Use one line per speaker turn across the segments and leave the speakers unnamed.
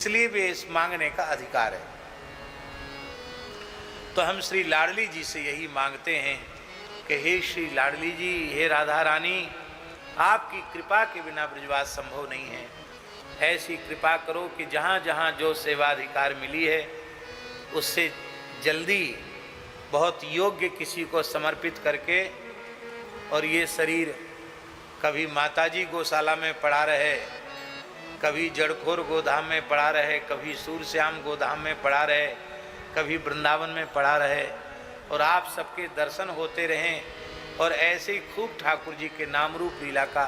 इसलिए वेश मांगने का अधिकार है। तो हम श्री लाडली जी से यही मांगते हैं कि हे श्री लाडली जी, हे राधा रानी, आपकी कृपा के बिना ब्रजवास संभव नहीं है। ऐसी कृपा करो कि जहाँ जहाँ जो सेवाधिकार मिली है उससे जल्दी बहुत योग्य किसी को समर्पित करके, और ये शरीर कभी माताजी गौशाला में पड़ा रहे, कभी जड़खोर गोधाम में पड़ा रहे, कभी सूरश्याम गोधाम में पड़ा रहे, कभी वृंदावन में पड़ा रहे, और आप सबके दर्शन होते रहें और ऐसे ही खूब ठाकुर जी के नाम रूप लीला का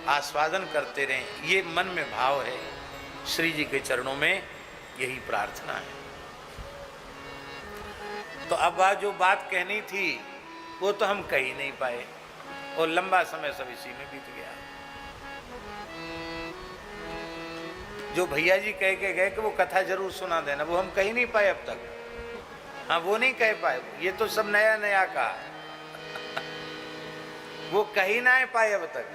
आस्वादन करते रहें। ये मन में भाव है। श्री जी के चरणों में यही प्रार्थना है। तो अब जो बात कहनी थी वो तो हम कह ही नहीं पाए और लंबा समय सब इसी में बीत गया। जो भैया जी कह के गए कि वो कथा जरूर सुना देना, वो हम कह ही नहीं पाए अब तक। हाँ, वो नहीं कह पाए, ये तो सब नया नया कहा वो कह ही ना पाए अब तक।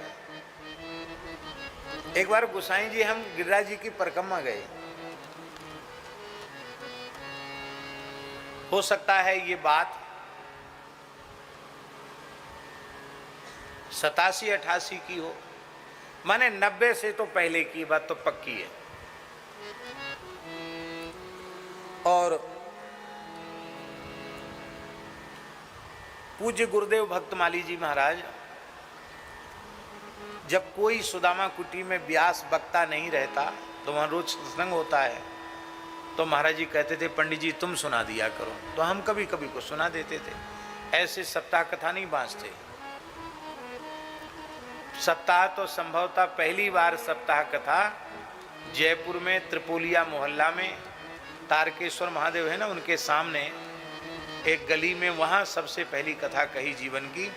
एक बार गोसाई जी हम गिरिराज जी की परिक्रमा गए, हो सकता है ये बात 87-88 की हो, माने 90 से तो पहले की बात तो पक्की है। और पूज्य गुरुदेव भक्तमाली जी महाराज, जब कोई सुदामा कुटी में व्यास वक्ता नहीं रहता तो वहाँ रोज सत्संग होता है, तो महाराज जी कहते थे पंडित जी तुम सुना दिया करो, तो हम कभी कभी को सुना देते थे। ऐसे सप्ताह कथा नहीं बांचते। सप्ताह तो संभवतः पहली बार सप्ताह कथा जयपुर में त्रिपोलिया मोहल्ला में तारकेश्वर महादेव है ना, उनके सामने एक गली में, वहाँ सबसे पहली कथा कही जीवन की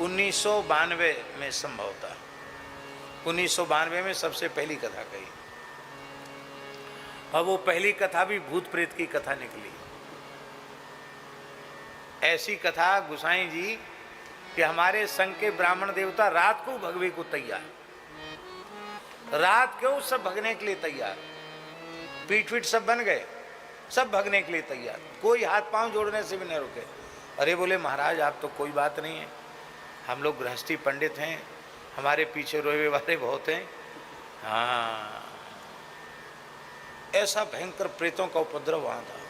1992 में। संभवतः 1992 में सबसे पहली कथा कही, और वो पहली कथा भी भूत प्रेत की कथा निकली। ऐसी कथा गुसाई जी कि हमारे संघ के ब्राह्मण देवता रात को भगवे को तैयार, रात क्यों सब भगने के लिए तैयार, पीठ पीठ सब बन गए, सब भगने के लिए तैयार, कोई हाथ पांव जोड़ने से भी नहीं रुके। अरे बोले महाराज आप तो कोई बात नहीं है, हम लोग गृहस्थी पंडित हैं, हमारे पीछे रोए वाले बहुत हैं। हाँ, ऐसा भयंकर प्रेतों का उपद्रव वहां था।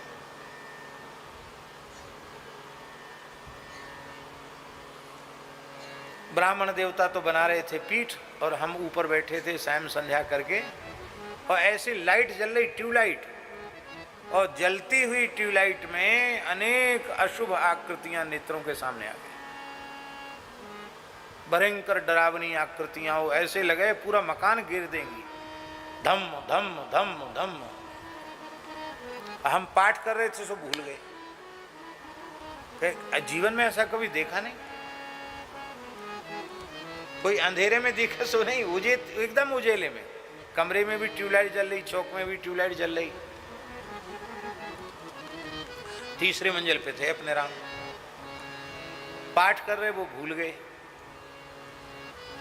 ब्राह्मण देवता तो बना रहे थे पीठ, और हम ऊपर बैठे थे सायं संध्या करके, और ऐसी लाइट जल रही, ट्यूबलाइट, और जलती हुई ट्यूबलाइट में अनेक अशुभ आकृतियां नेत्रों के सामने आ गई। भयंकर डरावनी आकृतियां हो, ऐसे लगे पूरा मकान गिर देंगी। धम धम धम धम। हम पाठ कर रहे थे सो भूल गए, जीवन में ऐसा कभी देखा नहीं। कोई अंधेरे में दिखा सो नहीं, एकदम उजेले में, कमरे में भी ट्यूबलाइट जल रही, चौक में भी ट्यूबलाइट जल रही। तीसरे मंजिल पे थे अपने राम, पाठ कर रहे, वो भूल गए।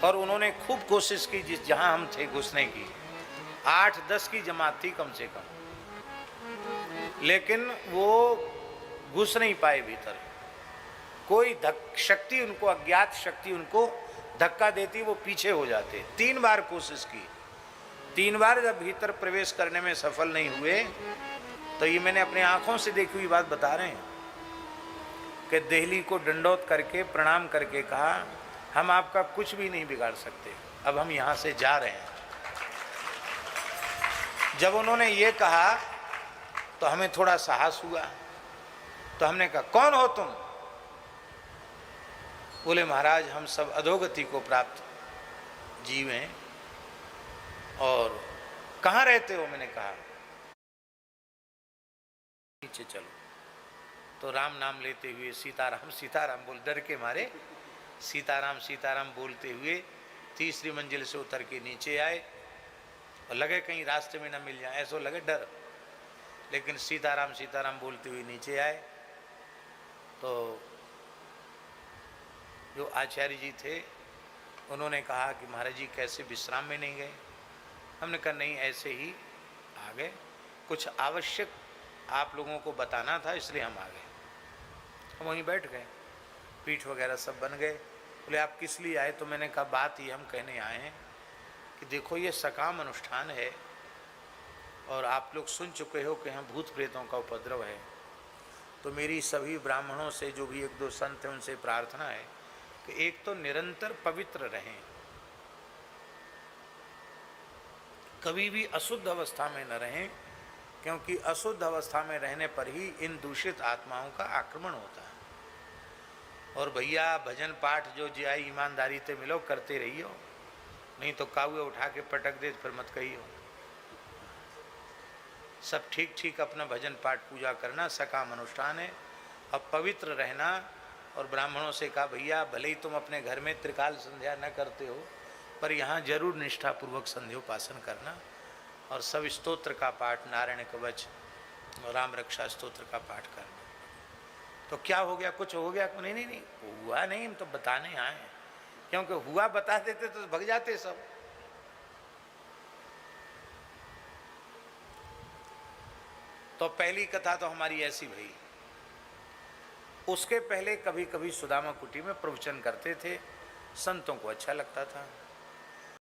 और उन्होंने खूब कोशिश की जिस जहां हम थे घुसने की, 8-10 की जमात थी कम से कम, लेकिन वो घुस नहीं पाए भीतर। कोई शक्ति उनको, अज्ञात शक्ति उनको धक्का देती, वो पीछे हो जाते। 3 बार कोशिश की, 3 बार जब भीतर प्रवेश करने में सफल नहीं हुए, तो ये मैंने अपनी आंखों से देखी हुई बात बता रहे हैं कि देहली को दंडोत करके प्रणाम करके कहा हम आपका कुछ भी नहीं बिगाड़ सकते, अब हम यहाँ से जा रहे हैं। जब उन्होंने ये कहा तो हमें थोड़ा साहस हुआ, तो हमने कहा कौन हो तुम? बोले महाराज हम सब अधोगति को प्राप्त जीव हैं। और कहाँ रहते हो? मैंने कहा नीचे चलो। तो राम नाम लेते हुए सीताराम सीताराम बोल, डर के मारे सीताराम सीताराम बोलते हुए तीसरी मंजिल से उतर के नीचे आए, और लगे कहीं रास्ते में ना मिल जाए, ऐसा लगे डर, लेकिन सीताराम सीताराम बोलते हुए नीचे आए। तो जो आचार्य जी थे उन्होंने कहा कि महाराज जी कैसे विश्राम में नहीं गए? हमने कहा नहीं, ऐसे ही आ गए, कुछ आवश्यक आप लोगों को बताना था इसलिए हम आ गए। हम वहीं बैठ गए, पीठ वगैरह सब बन गए। बोले आप किस लिए आए? तो मैंने कहा बात ये हम कहने आए हैं कि देखो ये सकाम अनुष्ठान है और आप लोग सुन चुके हो कि यहाँ भूत प्रेतों का उपद्रव है। तो मेरी सभी ब्राह्मणों से, जो भी एक दो संत हैं, उनसे प्रार्थना है कि एक तो निरंतर पवित्र रहें, कभी भी अशुद्ध अवस्था में न रहें, क्योंकि अशुद्ध अवस्था में रहने पर ही इन दूषित आत्माओं का आक्रमण होता है। और भैया भजन पाठ जो जाए ईमानदारी से मिलो, करते रहियो, नहीं तो काउए उठा के पटक दे फिर मत कहियो। सब ठीक ठीक अपना भजन पाठ पूजा करना, सकाम अनुष्ठान है। अब पवित्र रहना। और ब्राह्मणों से कहा भैया भले ही तुम अपने घर में त्रिकाल संध्या न करते हो, पर यहाँ जरूर निष्ठापूर्वक संध्योपासन करना और सब स्तोत्र का पाठ, नारायण कवच, राम रक्षा स्तोत्र का पाठ करना। तो क्या हो गया? कुछ हो गया? नहीं नहीं नहीं हुआ नहीं, हम तो बताने आए हैं, क्योंकि हुआ बता देते तो भग जाते सब। तो पहली कथा तो हमारी ऐसी भई। उसके पहले कभी कभी सुदामा कुटी में प्रवचन करते थे, संतों को अच्छा लगता था।